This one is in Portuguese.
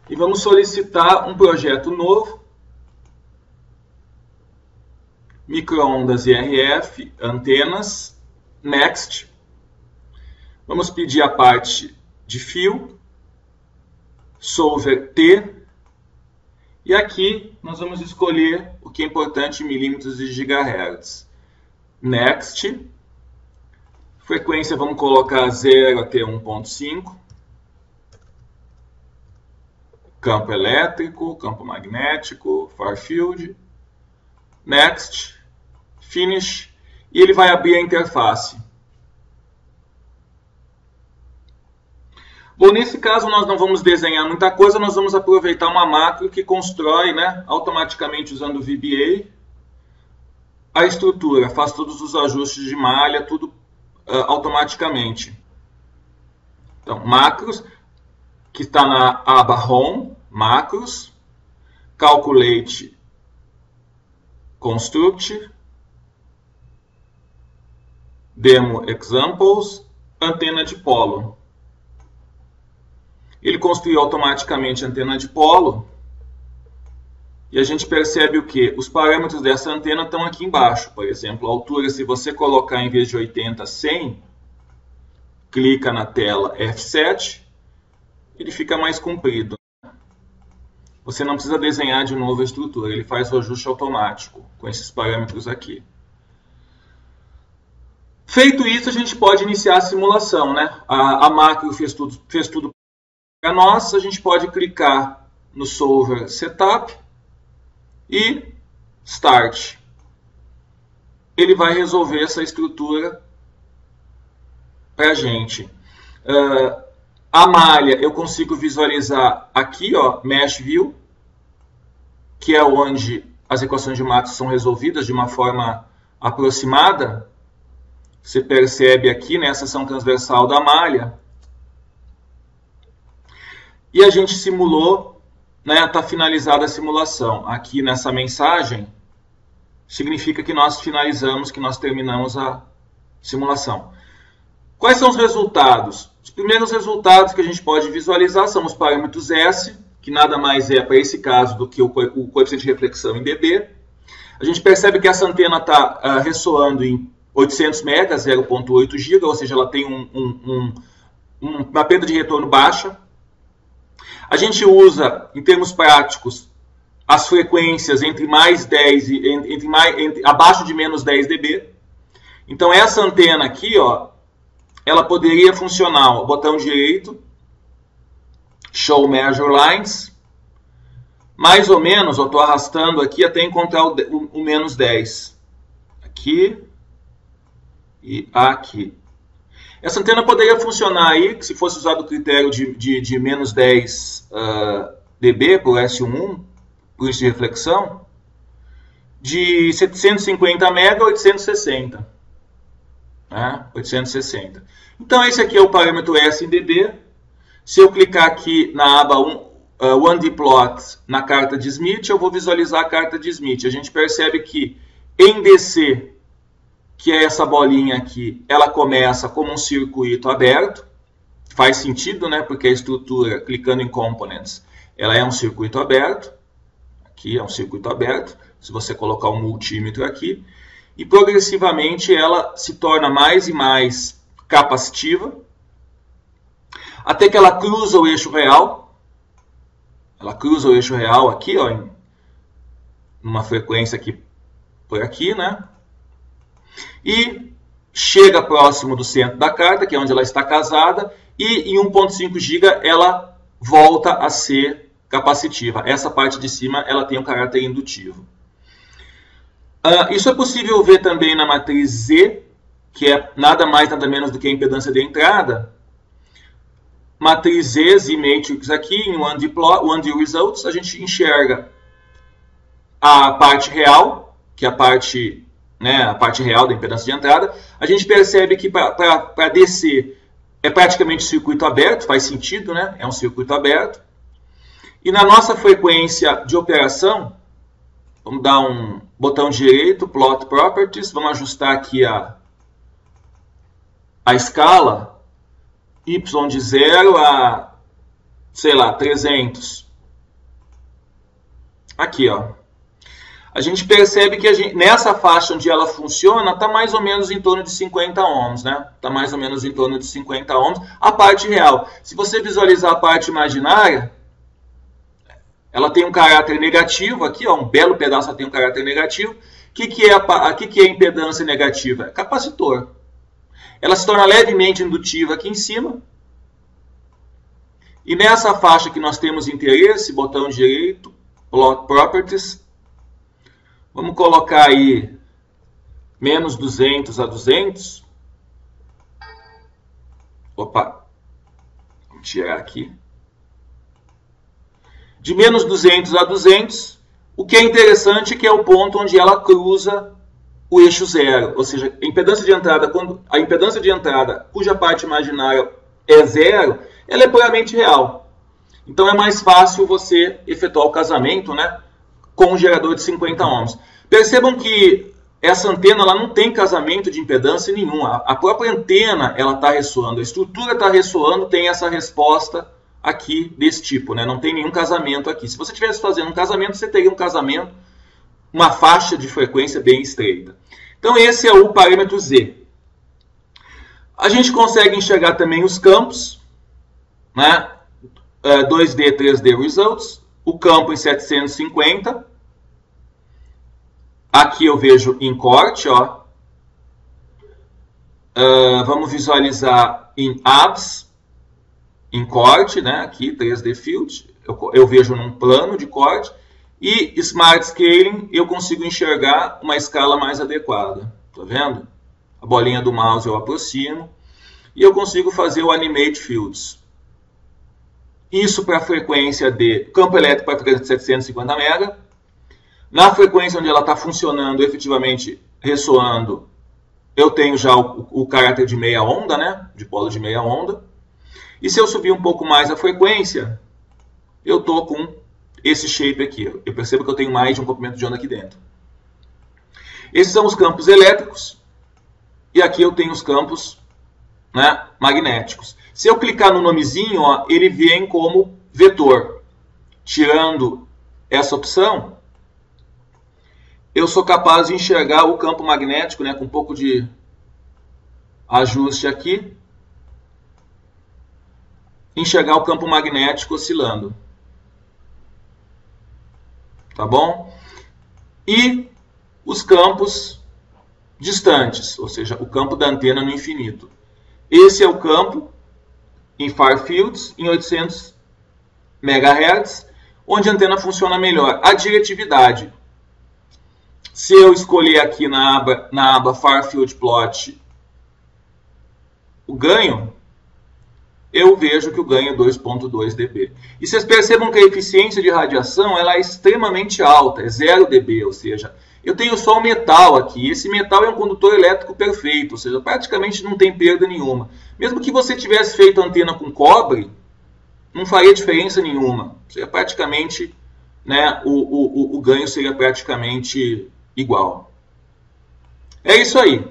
e vamos solicitar um projeto novo, micro-ondas IRF, antenas, next. Vamos pedir a parte de fio, solver T, e aqui nós vamos escolher o que é importante em milímetros e gigahertz. Next, frequência vamos colocar 0 até 1.5, campo elétrico, campo magnético, far field, next, finish, e ele vai abrir a interface. Bom, nesse caso nós não vamos desenhar muita coisa, nós vamos aproveitar uma macro que constrói, né, automaticamente usando o VBA a estrutura, faz todos os ajustes de malha, tudo automaticamente. Então, macros, que está na aba Home, macros, Calculate, Construct, Demo Examples, antena de polo. Ele construiu automaticamente a antena de polo e a gente percebe o que? Os parâmetros dessa antena estão aqui embaixo. Por exemplo, a altura, se você colocar em vez de 80, 100, clica na tela F7, ele fica mais comprido. Você não precisa desenhar de novo a estrutura, ele faz o ajuste automático com esses parâmetros aqui. Feito isso, a gente pode iniciar a simulação, né? A macro fez tudo para nós, a gente pode clicar no Solver Setup e Start. Ele vai resolver essa estrutura para a gente. A malha eu consigo visualizar aqui, ó, Mesh View, que é onde as equações de macro são resolvidas de uma forma aproximada. Você percebe aqui nessa seção transversal da malha. E a gente simulou, né, está finalizada a simulação. Aqui nessa mensagem, significa que nós finalizamos, que nós terminamos a simulação. Quais são os resultados? Os primeiros resultados que a gente pode visualizar são os parâmetros S, que nada mais é, para esse caso, do que o coeficiente de reflexão em dB. A gente percebe que essa antena está ressoando em 800 MHz, 0.8 GB, ou seja, ela tem uma perda de retorno baixa. A gente usa, em termos práticos, as frequências entre mais 10 e abaixo de menos 10 dB. Então, essa antena aqui, ó, ela poderia funcionar, ó, botão direito, Show Measure Lines, mais ou menos, eu estou arrastando aqui até encontrar o menos 10. Aqui e aqui. Essa antena poderia funcionar aí, se fosse usado o critério de menos 10 dB por S11, por índice de reflexão, de 750 MHz a 860. Né? 860. Então, esse aqui é o parâmetro S em dB. Se eu clicar aqui na aba 1D Plot na carta de Smith, eu vou visualizar a carta de Smith. A gente percebe que em DC, que é essa bolinha aqui, ela começa como um circuito aberto. Faz sentido, né? Porque a estrutura, clicando em Components, ela é um circuito aberto. Aqui é um circuito aberto. Se você colocar um multímetro aqui. E progressivamente ela se torna mais e mais capacitiva. Até que ela cruza o eixo real. Ela cruza o eixo real aqui, ó, em uma frequência aqui, por aqui, né? E chega próximo do centro da carta, que é onde ela está casada, e em 1.5 GB ela volta a ser capacitiva. Essa parte de cima ela tem um caráter indutivo. Isso é possível ver também na matriz Z, que é nada mais nada menos do que a impedância de entrada. Matriz Z, Z-Matrix aqui, em 1D Results, a gente enxerga a parte real, que é a parte real da impedância de entrada. A gente percebe que para DC é praticamente circuito aberto, faz sentido, né? É um circuito aberto. E na nossa frequência de operação, vamos dar um botão direito, Plot Properties, vamos ajustar aqui a escala, y de 0 a, sei lá, 300. aqui, ó, a gente percebe que nessa faixa onde ela funciona, está mais ou menos em torno de 50 ohms, né? Está mais ou menos em torno de 50 ohms, a parte real. Se você visualizar a parte imaginária, ela tem um caráter negativo aqui, ó, um belo pedaço tem um caráter negativo. O que é impedância negativa? É capacitor. Ela se torna levemente indutiva aqui em cima. E nessa faixa que nós temos interesse, botão direito, Plot Properties, vamos colocar aí menos 200 a 200. Opa, vamos tirar aqui. De menos 200 a 200, o que é interessante é que é o ponto onde ela cruza o eixo zero. Ou seja, a impedância de entrada, cuja parte imaginária é zero, ela é puramente real. Então é mais fácil você efetuar o casamento, né, com um gerador de 50 ohms. Percebam que essa antena ela não tem casamento de impedância nenhuma. A própria antena está ressoando, a estrutura está ressoando, tem essa resposta aqui desse tipo, né? Não tem nenhum casamento aqui. Se você estivesse fazendo um casamento, você teria um casamento, uma faixa de frequência bem estreita. Então esse é o parâmetro Z. A gente consegue enxergar também os campos, né? 2D, 3D Results, o campo em 750. Aqui eu vejo em corte, ó. Vamos visualizar em ABS, em corte, né? Aqui 3D Field, eu vejo num plano de corte. E Smart Scaling, eu consigo enxergar uma escala mais adequada. Tá vendo? A bolinha do mouse eu aproximo. E eu consigo fazer o Animate Fields. Isso para a frequência de campo elétrico para a frequência de 750 MHz. Na frequência onde ela está funcionando, efetivamente ressoando, eu tenho já o caráter de meia onda, né? De polo de meia onda. E se eu subir um pouco mais a frequência, eu estou com esse shape aqui. Eu percebo que eu tenho mais de um comprimento de onda aqui dentro. Esses são os campos elétricos. E aqui eu tenho os campos, né, magnéticos. Se eu clicar no nomezinho, ó, ele vem como vetor. Tirando essa opção, eu sou capaz de enxergar o campo magnético, né, com um pouco de ajuste aqui. Enxergar o campo magnético oscilando. Tá bom? E os campos distantes, ou seja, o campo da antena no infinito. Esse é o campo em Far Fields, em 800 MHz, onde a antena funciona melhor. A diretividade. Se eu escolher aqui na aba Far Field Plot o ganho, eu vejo que o ganho é 2.2 dB. E vocês percebam que a eficiência de radiação ela é extremamente alta, é 0 dB, ou seja, eu tenho só o metal aqui. Esse metal é um condutor elétrico perfeito, ou seja, praticamente não tem perda nenhuma. Mesmo que você tivesse feito a antena com cobre, não faria diferença nenhuma. Seria praticamente, né, o ganho seria praticamente igual. É isso aí.